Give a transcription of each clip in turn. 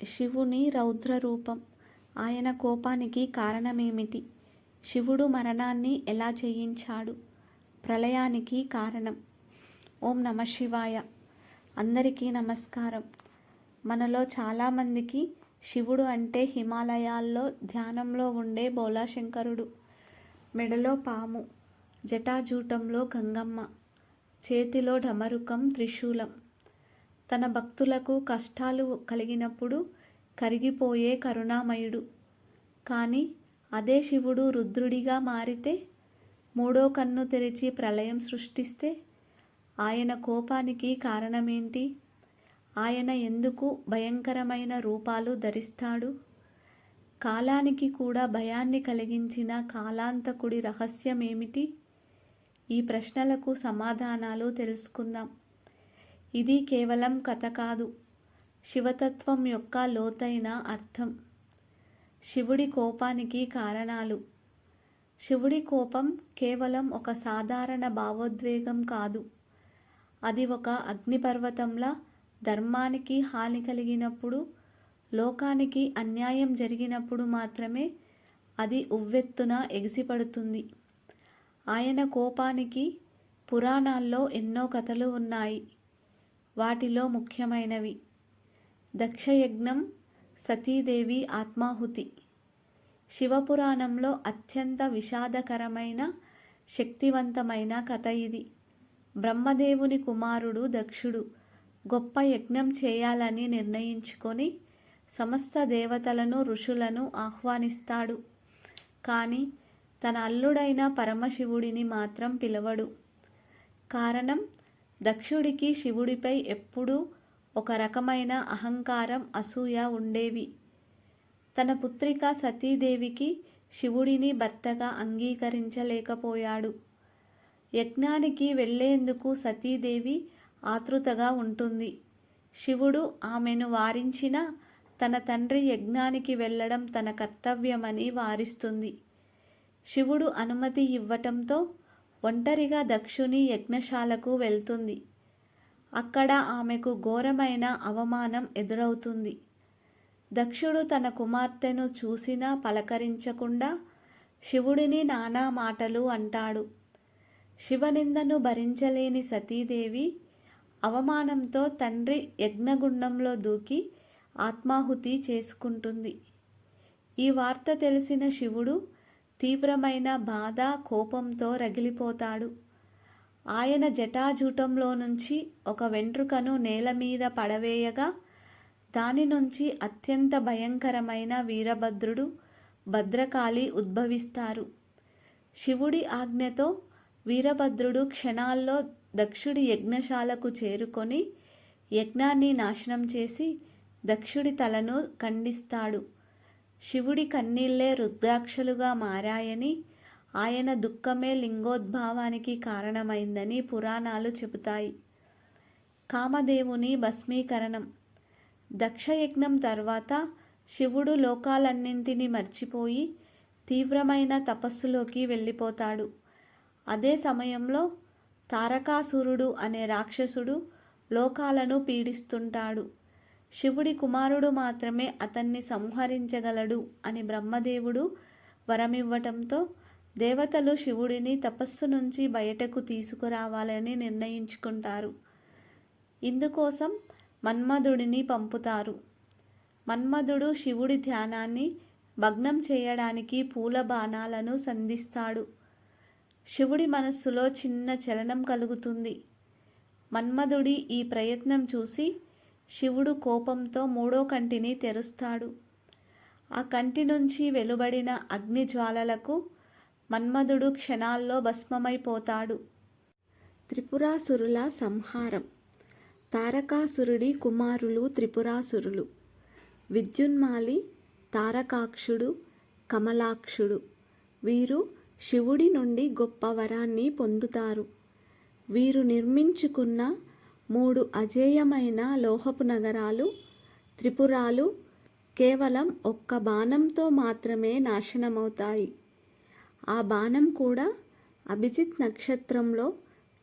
శివుని రౌద్ర రూపం. ఆయన కోపానికి కారణమేమిటి? శివుడు మరణాన్ని ఎలా చేయించాడు? ప్రళయానికి కారణం. ఓం నమః శివాయ. అందరికీ నమస్కారం. మనలో చాలామందికి శివుడు అంటే హిమాలయాల్లో ధ్యానంలో ఉండే బోలాశంకరుడు, మెడలో పాము, జటాజూటంలో గంగమ్మ, చేతిలో ఢమరుకం త్రిశూలం, తన భక్తులకు కష్టాలు కలిగినప్పుడు కరిగిపోయే కరుణామయుడు. కానీ అదే శివుడు రుద్రుడిగా మారితే, మూడో కన్ను తెరిచి ప్రళయం సృష్టిస్తే ఆయన కోపానికి కారణమేంటి? ఆయన ఎందుకు భయంకరమైన రూపాలు ధరిస్తాడు? కాలానికి కూడా భయాన్ని కలిగించిన కాలాంతకుడి రహస్యమేమిటి? ఈ ప్రశ్నలకు సమాధానాలు తెలుసుకుందాం. ఇది కేవలం కథ కాదు, శివతత్వం యొక్క లోతైన అర్థం. శివుడి కోపానికి కారణాలు. శివుడి కోపం కేవలం ఒక సాధారణ భావోద్వేగం కాదు. అది ఒక అగ్నిపర్వతంలా ధర్మానికి హాని కలిగినప్పుడు, లోకానికి అన్యాయం జరిగినప్పుడు మాత్రమే అది ఉవ్వెత్తున ఎగిసిపడుతుంది. ఆయన కోపానికి పురాణాల్లో ఎన్నో కథలు ఉన్నాయి. వాటిలో ముఖ్యమైనవి దక్షయజ్ఞం, సతీదేవి ఆత్మాహుతి. శివపురాణంలో అత్యంత విషాదకరమైన, శక్తివంతమైన కథ ఇది. బ్రహ్మదేవుని కుమారుడు దక్షుడు గొప్ప యజ్ఞం చేయాలని నిర్ణయించుకొని సమస్త దేవతలను, ఋషులను ఆహ్వానిస్తాడు. కానీ తన అల్లుడైన పరమశివుడిని మాత్రం పిలవడు. కారణం, దక్షుడికి శివుడిపై ఎప్పుడూ ఒక రకమైన అహంకారం, అసూయ ఉండేవి. తన పుత్రిక సతీదేవికి శివుడిని భర్తగా అంగీకరించలేకపోయాడు. యజ్ఞానికి వెళ్లేందుకు సతీదేవి ఆతృతగా ఉంటుంది. శివుడు ఆమెను వారించినా తన తండ్రి యజ్ఞానికి వెళ్ళడం తన కర్తవ్యమని వారిస్తుంది. శివుడు అనుమతి ఇవ్వటంతో ఒంటరిగా దక్షుని యజ్ఞశాలకు వెళ్తుంది. అక్కడ ఆమెకు ఘోరమైన అవమానం ఎదురవుతుంది. దక్షుడు తన కుమార్తెను చూసినా పలకరించకుండా శివుడిని నానా మాటలు అంటాడు. శివనిందను భరించలేని సతీదేవి అవమానంతో తండ్రి యజ్ఞగుండంలో దూకి ఆత్మాహుతి చేసుకుంటుంది. ఈ వార్త తెలిసిన శివుడు తీవ్రమైన బాధ, కోపంతో రగిలిపోతాడు. ఆయన జటాజూటంలో నుంచి ఒక వెంట్రుకను నేల మీద పడవేయగా దాని నుంచి అత్యంత భయంకరమైన వీరభద్రుడు, భద్రకాళి ఉద్భవిస్తారు. శివుడి ఆజ్ఞతో వీరభద్రుడు క్షణాల్లో దక్షుడి యజ్ఞశాలకు చేరుకొని యజ్ఞాన్ని నాశనం చేసి దక్షుడి తలను ఖండిస్తాడు. శివుడి కన్నీళ్లే రుద్రాక్షలుగా మారాయని, ఆయన దుఃఖమే లింగోద్భవానికి కారణమైందని పురాణాలు చెబుతాయి. కామదేవుని భస్మీకరణం. దక్షయజ్ఞం తర్వాత శివుడు లోకాలన్నింటినీ మర్చిపోయి తీవ్రమైన తపస్సులోకి వెళ్ళిపోతాడు. అదే సమయంలో తారకాసురుడు అనే రాక్షసుడు లోకాలను పీడిస్తుంటాడు. శివుడి కుమారుడు మాత్రమే అతన్ని సంహరించగలడు అని బ్రహ్మదేవుడు వరమివ్వటంతో దేవతలు శివుడిని తపస్సు నుంచి బయటకు తీసుకురావాలని నిర్ణయించుకుంటారు. ఇందుకోసం మన్మధుడిని పంపుతారు. మన్మధుడు శివుడి ధ్యానాన్ని భగ్నం చేయడానికి పూల బాణాలను సంధిస్తాడు. శివుడి మనస్సులో చిన్న చలనం కలుగుతుంది. మన్మధుడి ఈ ప్రయత్నం చూసి శివుడు కోపంతో మూడో కంటిని తెరుస్తాడు. ఆ కంటి నుంచి వెలువడిన అగ్నిజ్వాలలకు మన్మధుడు క్షణాల్లో భస్మమైపోతాడు. త్రిపురాసురుల సంహారం. తారకాసురుడి కుమారులు త్రిపురాసురులు. విద్యున్మాలి, తారకాక్షుడు, కమలాక్షుడు. వీరు శివుడి నుండి గొప్ప వరాన్ని పొందుతారు. వీరు నిర్మించుకున్న 3 అజేయమైన లోహపు నగరాలు, త్రిపురాలు కేవలం ఒక్క బాణంతో మాత్రమే నాశనమవుతాయి. ఆ బాణం కూడా అభిజిత్ నక్షత్రంలో,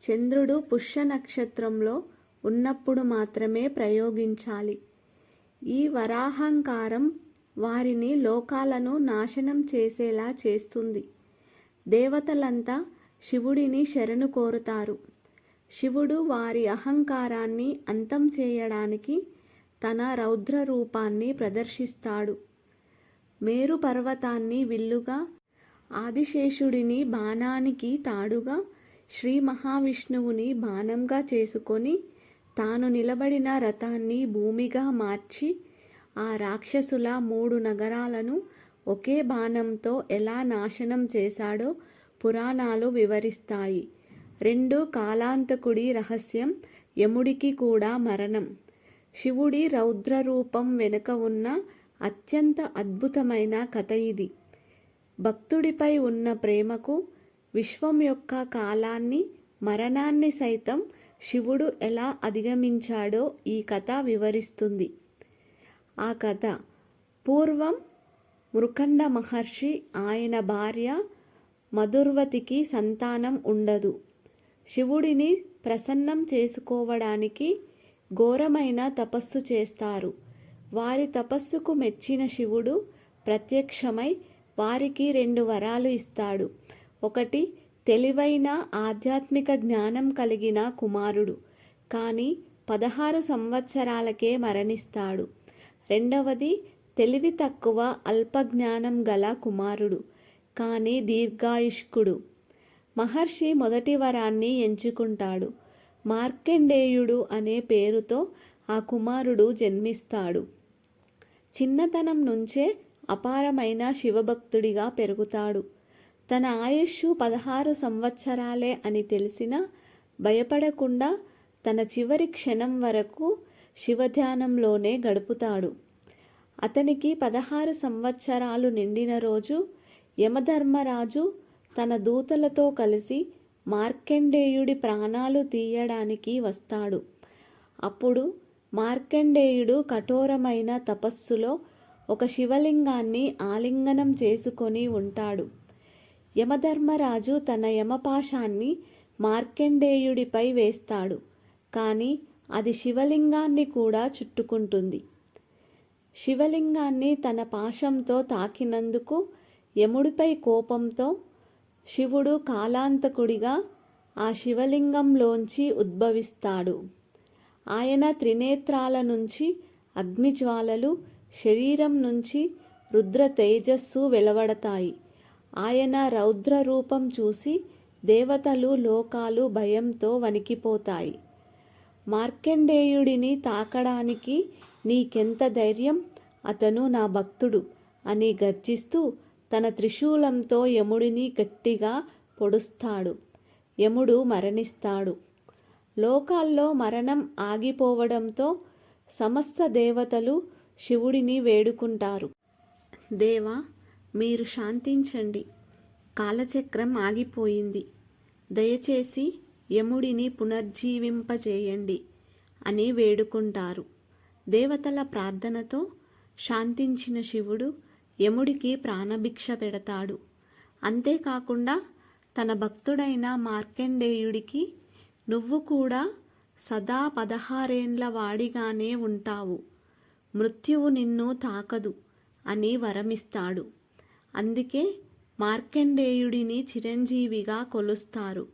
చంద్రుడు పుష్య నక్షత్రంలో ఉన్నప్పుడు మాత్రమే ప్రయోగించాలి. ఈ వరాహంకారం వారిని లోకాలను నాశనం చేసేలా చేస్తుంది. దేవతలంతా శివుడిని శరణు కోరుతారు. శివుడు వారి అహంకారాన్ని అంతం చేయడానికి తన రౌద్ర రూపాన్ని ప్రదర్శిస్తాడు. మేరు పర్వతాన్ని విల్లుగా, ఆదిశేషుడిని బాణానికి తాడుగా, శ్రీ మహావిష్ణువుని బాణంగా చేసుకొని తాను నిలబడిన రథాన్ని భూమిగా మార్చి ఆ రాక్షసుల 3 నగరాలను ఒకే బాణంతో ఎలా నాశనం చేశాడో పురాణాలు వివరిస్తాయి. 2 కాలాంతకుడి రహస్యం. యముడికి కూడా మరణం. శివుడి రౌద్ర రూపం వెనుక ఉన్న అత్యంత అద్భుతమైన కథ ఇది. భక్తుడిపై ఉన్న ప్రేమకు, విశ్వం యొక్క కాలాన్ని, మరణాన్ని సైతం శివుడు ఎలా అధిగమించాడో ఈ కథ వివరిస్తుంది. ఆ కథ: పూర్వం మృకండ మహర్షి, ఆయన భార్య మధుర్వతికి సంతానం ఉండదు. శివుడిని ప్రసన్నం చేసుకోవడానికి ఘోరమైన తపస్సు చేస్తారు. వారి తపస్సుకు మెచ్చిన శివుడు ప్రత్యక్షమై వారికి 2 వరాలు ఇస్తాడు. ఒకటి, తెలివైన ఆధ్యాత్మిక జ్ఞానం కలిగిన కుమారుడు, కానీ 16 సంవత్సరాలకే మరణిస్తాడు. రెండవది, తెలివి తక్కువ అల్పజ్ఞానం గల కుమారుడు, కానీ దీర్ఘాయుష్కుడు. మహర్షి మొదటి వరాన్ని ఎంచుకుంటాడు. మార్కండేయుడు అనే పేరుతో ఆ కుమారుడు జన్మిస్తాడు. చిన్నతనం నుంచే అపారమైన శివభక్తుడిగా పెరుగుతాడు. తన ఆయుష్ 16 సంవత్సరాలే అని తెలిసినా భయపడకుండా తన చివరి క్షణం వరకు శివధ్యానంలోనే గడుపుతాడు. అతనికి 16 సంవత్సరాలు నిండిన రోజు యమధర్మరాజు తన దూతలతో కలిసి మార్కండేయుడి ప్రాణాలు తీయడానికి వస్తాడు. అప్పుడు మార్కండేయుడు కఠోరమైన తపస్సులో ఒక శివలింగాన్ని ఆలింగనం చేసుకొని ఉంటాడు. యమధర్మరాజు తన యమపాశాన్ని మార్కండేయుడిపై వేస్తాడు, కానీ అది శివలింగాన్ని కూడా చుట్టుకుంటుంది. శివలింగాన్ని తన పాశంతో తాకినందుకు యముడిపై కోపంతో శివుడు కాలాంతకుడిగా ఆ శివలింగంలోంచి ఉద్భవిస్తాడు. ఆయన త్రినేత్రాల నుంచి అగ్నిజ్వాలలు, శరీరం నుంచి రుద్ర తేజస్సు వెలువడతాయి. ఆయన రౌద్ర రూపం చూసి దేవతలు, లోకాలు భయంతో వణికిపోతాయి. మార్కండేయుడిని తాకడానికి నీకెంత ధైర్యం? అతను నా భక్తుడు అని గర్జిస్తూ తన త్రిశూలంతో యముడిని గట్టిగా పొడుస్తాడు. యముడు మరణిస్తాడు. లోకాల్లో మరణం ఆగిపోవడంతో సమస్త దేవతలు శివుడిని వేడుకుంటారు. దేవా, మీరు శాంతించండి. కాలచక్రం ఆగిపోయింది. దయచేసి యముడిని పునర్జీవింపజేయండి అని వేడుకుంటారు. దేవతల ప్రార్థనతో శాంతించిన శివుడు యముడికి ప్రాణభిక్ష పెడతాడు. అంతేకాకుండా తన భక్తుడైన మార్కండేయుడికి నువ్వు కూడా సదా 16 ఏండ్ల వాడిగానే ఉంటావు, మృత్యువు నిన్ను తాకదు అని వరమిస్తాడు. అందుకే మార్కండేయుడిని చిరంజీవిగా కొలుస్తారు.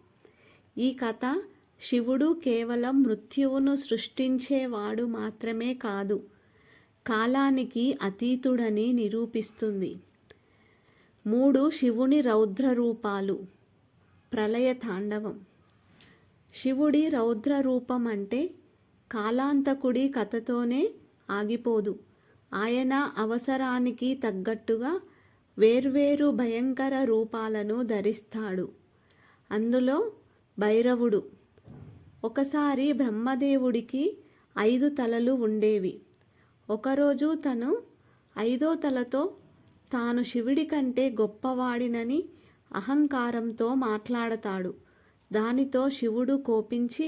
ఈ కథ శివుడు కేవలం మృత్యువును సృష్టించేవాడు మాత్రమే కాదు, కాలానికి అతీతుడని నిరూపిస్తుంది. 3 శివుని రౌద్ర రూపాలు. ప్రళయ తాండవం. శివుడి రౌద్ర రూపం అంటే కాలాంతకుడి కథతోనే ఆగిపోదు. ఆయన అవసరానికి తగ్గట్టుగా వేర్వేరు భయంకర రూపాలను ధరిస్తాడు. అందులో భైరవుడు. ఒకసారి బ్రహ్మదేవుడికి 5 తలలు ఉండేవి. ఒకరోజు తను 5వ తలతో తాను శివుడి కంటే గొప్పవాడినని అహంకారంతో మాట్లాడతాడు. దానితో శివుడు కోపించి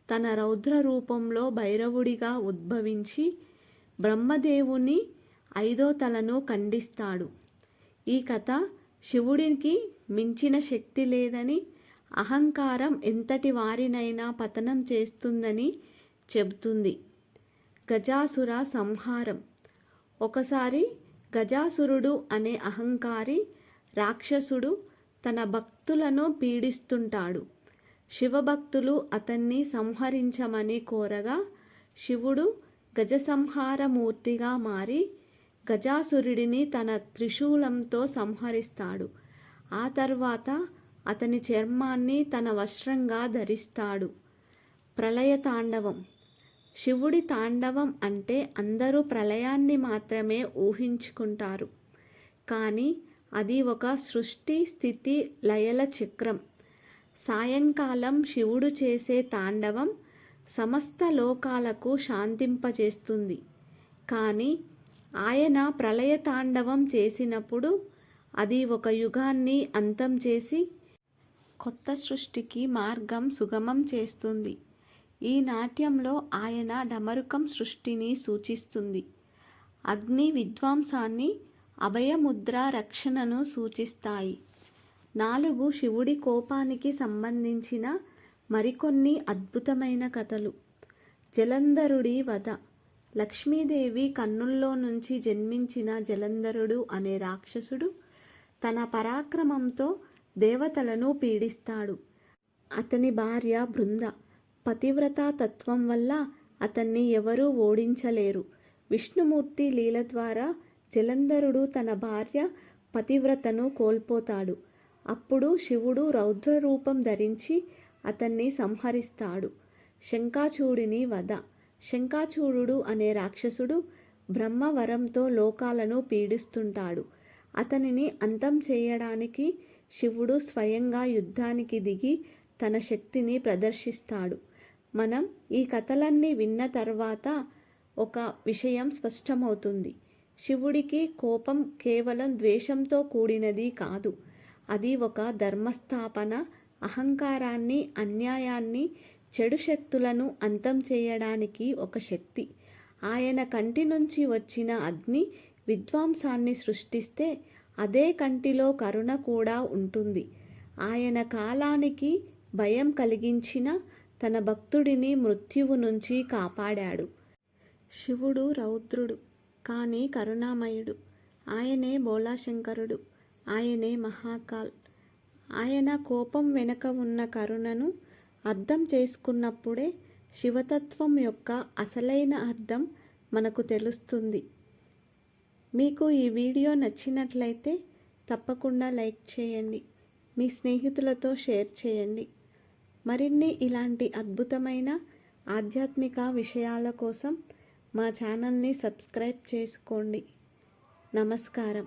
తన రౌద్ర రూపంలో భైరవుడిగా ఉద్భవించి బ్రహ్మదేవుని 5వ తలను ఖండిస్తాడు. ఈ కథ శివుడికి మించిన శక్తి లేదని, అహంకారం ఎంతటి వారినైనా పతనం చేస్తుందని చెబుతుంది. గజాసుర సంహారం. ఒకసారి గజాసురుడు అనే అహంకారి రాక్షసుడు తన భక్తులను పీడిస్తుంటాడు. శివభక్తులు అతన్ని సంహరించమని కోరగా శివుడు గజసంహారమూర్తిగా మారి గజాసురుడిని తన త్రిశూలంతో సంహరిస్తాడు. ఆ తర్వాత అతని చర్మాన్ని తన వస్త్రంగా ధరిస్తాడు. ప్రళయ తాండవం. శివుడి తాండవం అంటే అందరూ ప్రళయాన్ని మాత్రమే ఊహించుకుంటారు. కానీ అది ఒక సృష్టి స్థితి లయల చక్రం. సాయంకాలం శివుడు చేసే తాండవం సమస్త లోకాలకు శాంతింపజేస్తుంది. కానీ ఆయన ప్రళయ తాండవం చేసినప్పుడు అది ఒక యుగాన్ని అంతం చేసి కొత్త సృష్టికి మార్గం సుగమం చేస్తుంది. ఈ నాట్యంలో ఆయన డమరుకం సృష్టిని సూచిస్తుంది. అగ్ని విధ్వంసాన్ని, అభయముద్ర రక్షణను సూచిస్తాయి. 4 శివుడి కోపానికి సంబంధించిన మరికొన్ని అద్భుతమైన కథలు. జలంధరుడి వధ. లక్ష్మీదేవి కన్నుల్లో నుంచి జన్మించిన జలంధరుడు అనే రాక్షసుడు తన పరాక్రమంతో దేవతలను పీడిస్తాడు. అతని భార్య బృంద పతివ్రతా తత్వం వల్ల అతన్ని ఎవరూ ఓడించలేరు. విష్ణుమూర్తి లీల ద్వారా జలంధరుడు తన భార్య పతివ్రతను కోల్పోతాడు. అప్పుడు శివుడు రౌద్ర రూపం ధరించి అతన్ని సంహరిస్తాడు. శంఖాచూడుని వధ. శంఖాచూడు అనే రాక్షసుడు బ్రహ్మవరంతో లోకాలను పీడిస్తుంటాడు. అతనిని అంతం చేయడానికి శివుడు స్వయంగా యుద్ధానికి దిగి తన శక్తిని ప్రదర్శిస్తాడు. మనం ఈ కథలన్నీ విన్న తర్వాత ఒక విషయం స్పష్టమవుతుంది. శివుడికి కోపం కేవలం ద్వేషంతో కూడినది కాదు. అది ఒక ధర్మస్థాపన, అహంకారాన్ని, అన్యాయాన్ని, చెడు శక్తులను అంతం చేయడానికి ఒక శక్తి. ఆయన కంటి నుంచి వచ్చిన అగ్ని విధ్వంసాన్ని సృష్టిస్తే అదే కంటిలో కరుణ కూడా ఉంటుంది. ఆయన కాలానికి భయం కలిగించిన తన భక్తుడిని మృత్యువు నుంచి కాపాడాడు. శివుడు రౌద్రుడు కానీ కరుణామయుడు. ఆయనే బోళాశంకరుడు. ఆయనే మహాకాల్. ఆయన కోపం వెనుక ఉన్న కరుణను అర్థం చేసుకున్నప్పుడే శివతత్వం యొక్క అసలైన అర్థం మనకు తెలుస్తుంది. మీకు ఈ వీడియో నచ్చినట్లయితే తప్పకుండా లైక్ చేయండి. మీ స్నేహితులతో షేర్ చేయండి. మరిన్ని ఇలాంటి అద్భుతమైన ఆధ్యాత్మిక విషయాల కోసం మా ఛానల్ని సబ్స్క్రైబ్ చేసుకోండి. నమస్కారం.